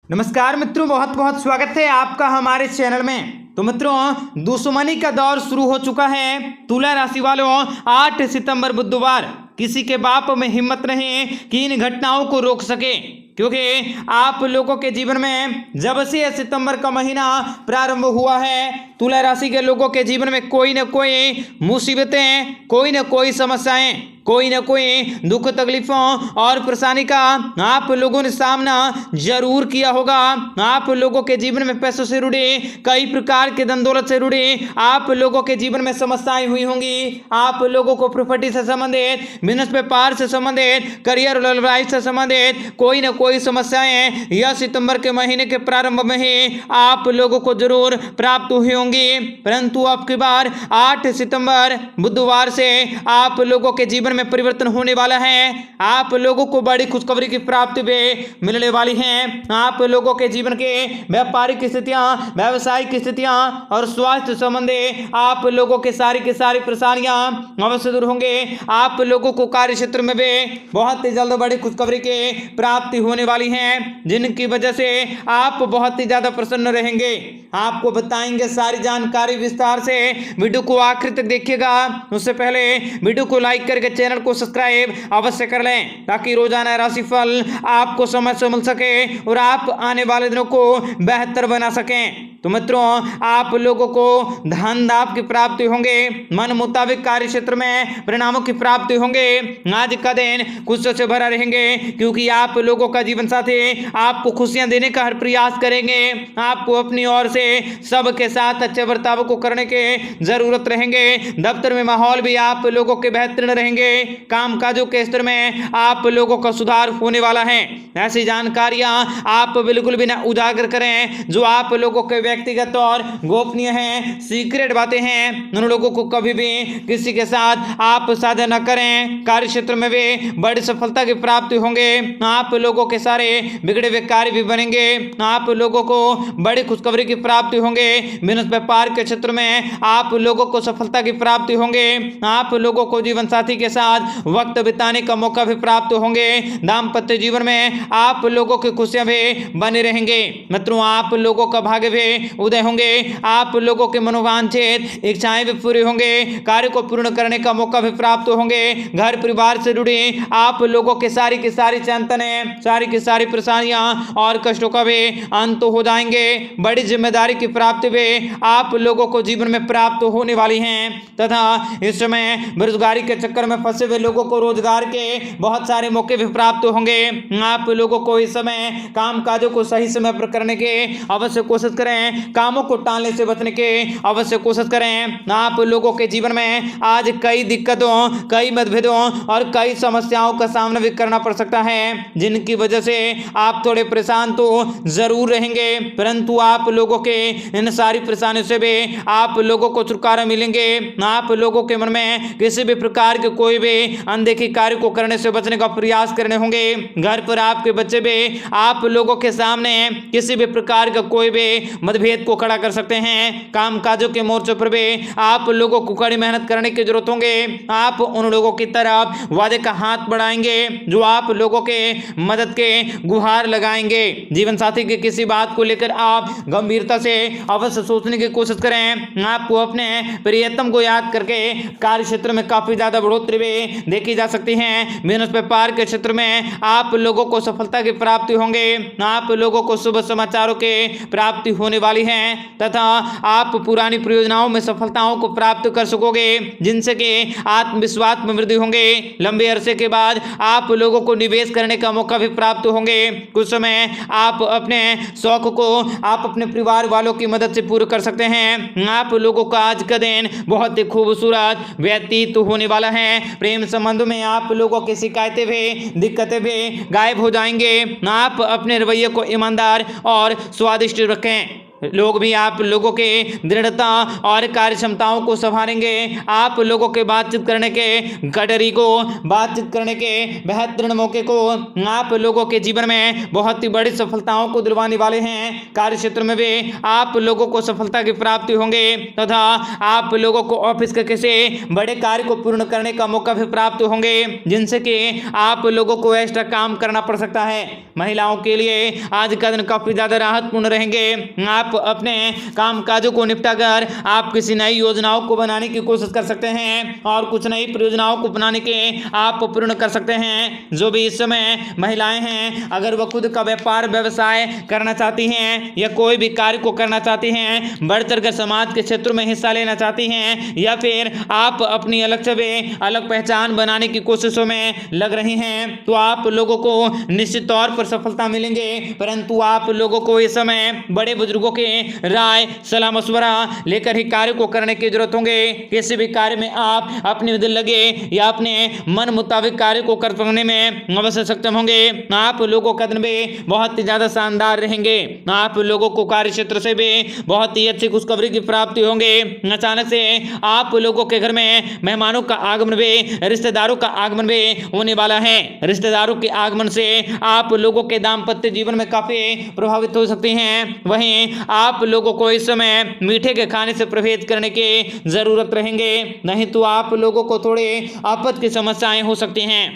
नमस्कार मित्रों, बहुत बहुत स्वागत है आपका हमारे चैनल में। तो मित्रों, दुश्मनी का दौर शुरू हो चुका है। तुला राशि वालों, 8 सितंबर बुधवार किसी के बाप में हिम्मत नहीं कि इन घटनाओं को रोक सके, क्योंकि आप लोगों के जीवन में जब से सितंबर का महीना प्रारंभ हुआ है, तुला राशि के लोगों के जीवन में कोई न कोई मुसीबतें, कोई न कोई समस्याएं, कोई न कोई दुख तकलीफों और परेशानी का आप लोगों ने सामना जरूर किया होगा। आप लोगों के जीवन में पैसों से जुड़े, कई प्रकार के धन दौलत से जुड़े आप लोगों के जीवन में समस्याएं हुई होंगी। आप लोगों को प्रॉपर्टी से संबंधित, बिजनेस व्यापार से संबंधित, करियर और लाइफ से संबंधित कोई न कोई समस्याएं यह सितंबर के महीने के प्रारंभ में ही आप लोगों को जरूर प्राप्त हुई होंगी। परंतु अब की बार 8 सितंबर बुधवार से आप लोगों के जीवन में परिवर्तन होने वाला है। आप लोगों को बड़ी खुशखबरी की प्राप्ति भी मिलने वाली है। आप लोगों के जीवन के व्यापारिक स्थितियां, व्यावसायिक स्थितियां और स्वास्थ्य संबंधी आप लोगों के सारी की सारी परेशानियां अवश्य दूर होंगे। आप लोगों को कार्य क्षेत्र में भी बहुत ही जल्द बड़ी खुशखबरी की प्राप्ति होने वाली है, जिनकी वजह से आप बहुत ही ज्यादा प्रसन्न रहेंगे। आपको बताएंगे सारी जानकारी विस्तार से। वीडियो को आखिर तक देखिएगा। उससे पहले वीडियो को लाइक करके चैनल को सब्सक्राइब अवश्य कर लें, ताकि रोजाना राशिफल आपको समय से मिल सके और आप आने वाले दिनों को बेहतर बना सकें। तो मित्रों, आप लोगों को धन लाभ की प्राप्ति होंगे, मन मुताबिक कार्य क्षेत्र में परिणामों की प्राप्ति होंगे। आज का दिन खुशियों से भरा रहेंगे, क्योंकि आप लोगों का जीवन साथी आपको खुशियां देने का हर प्रयास करेंगे। आपको अपनी ओर से सबके साथ अच्छे बर्ताव को करने के जरूरत रहेंगे। दफ्तर में माहौल भी आप लोगों के बेहतरीन रहेंगे। कामकाजों के स्तर में आप लोगों का सुधार होने वाला है। ऐसी जानकारियां आप बिल्कुल भी ना उजागर करें जो आप लोगों के व्यक्तिगत और गोपनीय हैं, सीक्रेट बातें हैं। उन लोगों को कभी भी किसी के साथ आप साझा न करें। कार्य क्षेत्र में भी बड़ी सफलता की प्राप्ति होंगे। आप लोगों के सारे बिगड़े हुए कार्य भी बनेंगे। आप लोगों को बड़ी खुशखबरी की प्राप्ति होंगे। बिजनेस व्यापार के क्षेत्र में आप लोगों को सफलता की प्राप्ति होंगे। आप लोगों को जीवन साथी के साथ वक्त बिताने का मौका भी प्राप्त होंगे। दाम्पत्य जीवन में आप लोगों की खुशियां भी बनी रहेंगे। मित्रों, आप लोगों का भाग्य भी उदय होंगे। आप लोगों के मनोवांछित इच्छाएं भी पूरी होंगे। कार्य को पूर्ण करने का मौका भी प्राप्त होंगे। घर परिवार से जुड़ी आप लोगों के सारी की सारी चिंतनें, सारी की सारी परेशानियां और कष्टों का भी अंत हो जाएंगे। बड़ी जिम्मेदारी की प्राप्ति भी आप लोगों को जीवन में प्राप्त होने वाली है। तथा इस समय बेरोजगारी के चक्कर में फंसे हुए लोगों को रोजगार के बहुत सारे मौके भी प्राप्त होंगे। आप लोगों को इस समय काम काजों को सही समय पर करने के अवश्य कोशिश करें। कामों को टालने से बचने के अवश्य कोशिश करें। आप लोगों के जीवन में आज कई दिक्कतों, कई मतभेदों और कई समस्याओं का सामना भी करना पड़ सकता है, जिनकी वजह से आप थोड़े परेशान तो जरूर रहेंगे। परंतु आप लोगों के इन सारी परेशानियों से भी आप लोगों को छुटकारा मिलेंगे। आप लोगों के मन में किसी भी प्रकार के कोई भी अनदेखी कार्य को करने से बचने का प्रयास करने होंगे। घर पर आपके बच्चे भी आप लोगों के सामने किसी भी प्रकार का कोई भी मतभेद को खड़ा कर सकते हैं। कामकाजों के मोर्चों पर भी आप लोगों को कड़ी मेहनत करने की जरूरत होंगे। आप उन लोगों की तरफ वादे का हाथ बढ़ाएंगे जो आप लोगों के मदद के गुहार लगाएंगे। जीवन साथी की किसी बात को लेकर आप गंभीरता से अवश्य सोचने की कोशिश करें। आपको अपने प्रियतम को याद करके कार्य क्षेत्र में काफी ज्यादा बढ़ोतरी भी देखी जा सकती है। बिजनेस व्यापार के क्षेत्र में आप लोगों को सफलता की प्राप्ति होंगे। आप लोगों को शुभ समाचारों के प्राप्ति होने वाली है तथा आप पुरानी परियोजनाओं में सफलताओं को प्राप्त कर सकोगे, जिनसे कि आत्मविश्वास में वृद्धि होंगे। लंबे अरसे के बाद आप लोगों को निवेश करने का मौका भी प्राप्त होंगे। कुछ समय आप अपने शौक को आप अपने परिवार वालों की मदद से पूरा कर सकते हैं। आप लोगों का आज का दिन बहुत ही खूबसूरत व्यतीत होने वाला है। प्रेम संबंध में आप लोगों की शिकायतें भी, दिक्कतें भी गायब हो जाएंगे। आप अपने रवैये को ईमानदार और स्वादिष्ट रखें। लोग भी आप लोगों के दृढ़ता और कार्य क्षमताओं को संभालेंगे। आप लोगों के बातचीत करने के कटरी को, बातचीत करने के बेहतरीन मौके को आप लोगों के जीवन में बहुत ही बड़ी सफलताओं को दिलवाने वाले हैं। कार्य क्षेत्र में भी आप लोगों को सफलता की प्राप्ति होंगे तथा आप लोगों को ऑफिस के किसी बड़े कार्य को पूर्ण करने का मौका भी प्राप्त होंगे, जिनसे कि आप लोगों को एक्स्ट्रा काम करना पड़ सकता है। महिलाओं के लिए आज का दिन काफी ज्यादा राहतपूर्ण रहेंगे। आप अपने कामकाजों को निपटाकर आप किसी नई योजनाओं को बनाने की कोशिश कर सकते हैं और कुछ नई परियोजनाओं को बनाने के आप पूर्ण कर सकते हैं। जो भी इस समय महिलाएं हैं, अगर वह खुद का व्यापार व्यवसाय करना चाहती हैं या कोई भी कार्य को करना चाहती हैं, बढ़ चढ़कर समाज के क्षेत्र में हिस्सा लेना चाहती हैं, या फिर आप अपनी अलग छवि, अलग पहचान बनाने की कोशिशों में लग रही हैं, तो आप लोगों को निश्चित तौर पर सफलता मिलेंगे। परंतु आप लोगों को इस समय बड़े बुजुर्गों के राय, सलाह मशवरा लेकर ही कार्य को करने की जरूरत होंगे। किसी भी कार्य में आप अपने दिल लगे या अपने मन मुताबिक कार्य को कर पाने में अवश्य सक्षम होंगे। आप लोगों का दिन भी बहुत ही ज्यादा शानदार रहेंगे। आप लोगों को कार्य क्षेत्र से भी बहुत ही अच्छी खुशखबरी की प्राप्ति होंगे। अचानक से आप लोगों के घर में मेहमानों का आगमन भी, रिश्तेदारों का आगमन भी होने वाला है। रिश्तेदारों के आगमन से आप लोगों के दाम्पत्य जीवन में काफी प्रभावित हो सकती हैं। वहीं आप लोगों को इस समय मीठे के खाने से परहेज करने की जरूरत रहेंगे, नहीं तो आप लोगों को थोड़े आपद की समस्याएं हो सकती हैं।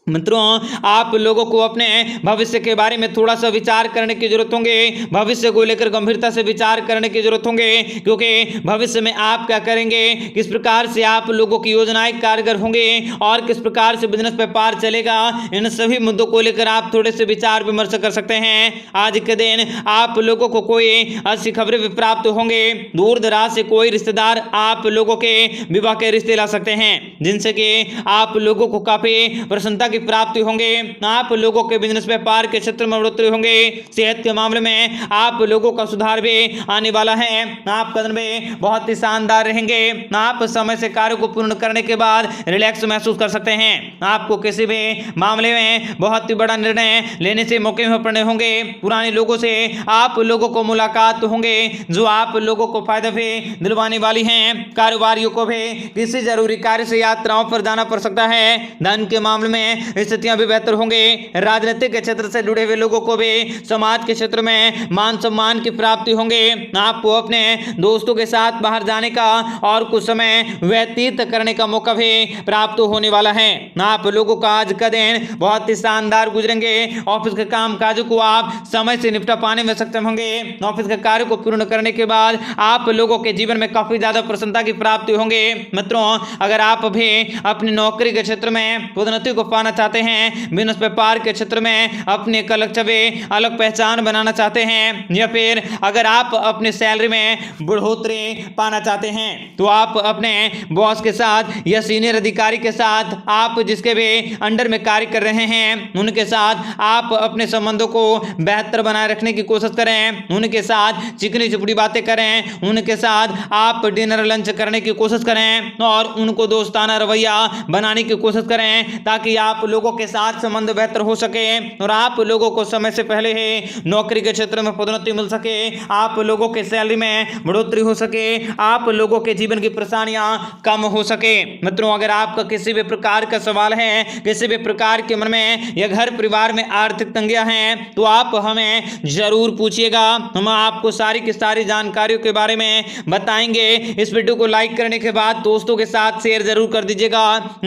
मित्रों, आप लोगों को अपने भविष्य के बारे में थोड़ा सा विचार करने की जरूरत होंगे। भविष्य को लेकर गंभीरता से विचार करने की जरूरत होंगे, क्योंकि भविष्य में आप क्या करेंगे, किस प्रकार से आप लोगों की योजनाएं कारगर होंगे और किस प्रकार से बिजनेस व्यापार चलेगा, इन सभी मुद्दों को लेकर आप थोड़े से विचार विमर्श कर सकते हैं। आज के दिन आप लोगों को कोई अच्छी खबरें भी प्राप्त होंगे। दूर दराज से कोई रिश्तेदार आप लोगों के विवाह के रिश्ते ला सकते हैं, जिनसे कि आप लोगों को काफी प्रसन्नता प्राप्ति होंगे। आप लोगों के बिजनेस व्यापार के क्षेत्र में बढ़ोतरी होंगे। सेहत के मामले में आप लोगों का सुधार भी आने वाला है। आपका दिन भी बहुत ही शानदार रहेंगे। आप समय से कार्य को पूर्ण करने के बाद रिलैक्स महसूस कर सकते हैं। आपको किसी भी मामले में बहुत ही बड़ा निर्णय लेने से मौके में पड़ने होंगे। पुराने लोगों से आप लोगों को मुलाकात होंगे, जो आप लोगों को फायदा भी दिलवाने वाली हैं। कारोबारियों को भी किसी जरूरी कार्य से यात्राओं पर जाना पड़ सकता है। धन के मामले में स्थितियां भी बेहतर होंगे। राजनीतिक के क्षेत्र से जुड़े हुए लोगों को भी समाज के क्षेत्र में मान सम्मान की प्राप्ति होंगे। आपको अपने दोस्तों के साथ बाहर जाने का और कुछ समय व्यतीत करने का मौका भी प्राप्त होने वाला है। आप लोगों का आज का दिन बहुत ही शानदार गुजरेंगे। ऑफिस के काम काजों को आप समय से निपटा पाने में सक्षम होंगे। ऑफिस के कार्य को पूर्ण करने के बाद आप लोगों के जीवन में काफी ज्यादा प्रसन्नता की प्राप्ति होंगे। मित्रों, अगर आप भी अपनी नौकरी के क्षेत्र में पदोन्नति को पाना चाहते हैं, बिजनेस व्यापार के क्षेत्र में अपनी एक अलग छवि, अलग पहचान बनाना चाहते हैं, या फिर अगर आप अपनी सैलरी में बढ़ोतरी पाना चाहते हैं, तो आप अपने बॉस के साथ या सीनियर अधिकारी के साथ, आप जिसके भी अंडर में कार्य कर रहे हैं, उनके साथ आप अपने संबंधों को बेहतर बनाए रखने की कोशिश करें। उनके साथ चिकनी चुपड़ी बातें करें, उनके साथ आप डिनर लंच करने की कोशिश करें और उनको दोस्ताना रवैया बनाने की कोशिश करें, ताकि आप लोगों के साथ संबंध बेहतर हो सके और आप लोगों को समय से पहले ही नौकरी के क्षेत्र में पदोन्नति मिल सके, आप लोगों के सैलरी में बढ़ोतरी हो सके, आप लोगों के जीवन की परेशानियां कम हो सके। मित्रों, अगर आपका किसी भी प्रकार का सवाल है, किसी भी प्रकार के मन में या घर परिवार में आर्थिक तंगियां हैं, तो आप हमें जरूर पूछिएगा। हम आपको सारी की सारी जानकारियों के बारे में बताएंगे। इस वीडियो को लाइक करने के बाद दोस्तों के साथ शेयर जरूर कर दीजिएगा।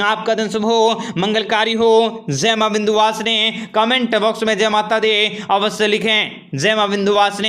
आपका दिन शुभ हो, मंगलकारी हो। जय मां विंध्यवासिनी। कमेंट बॉक्स में जय माता दी अवश्य लिखें। जय मां विंध्यवासिनी।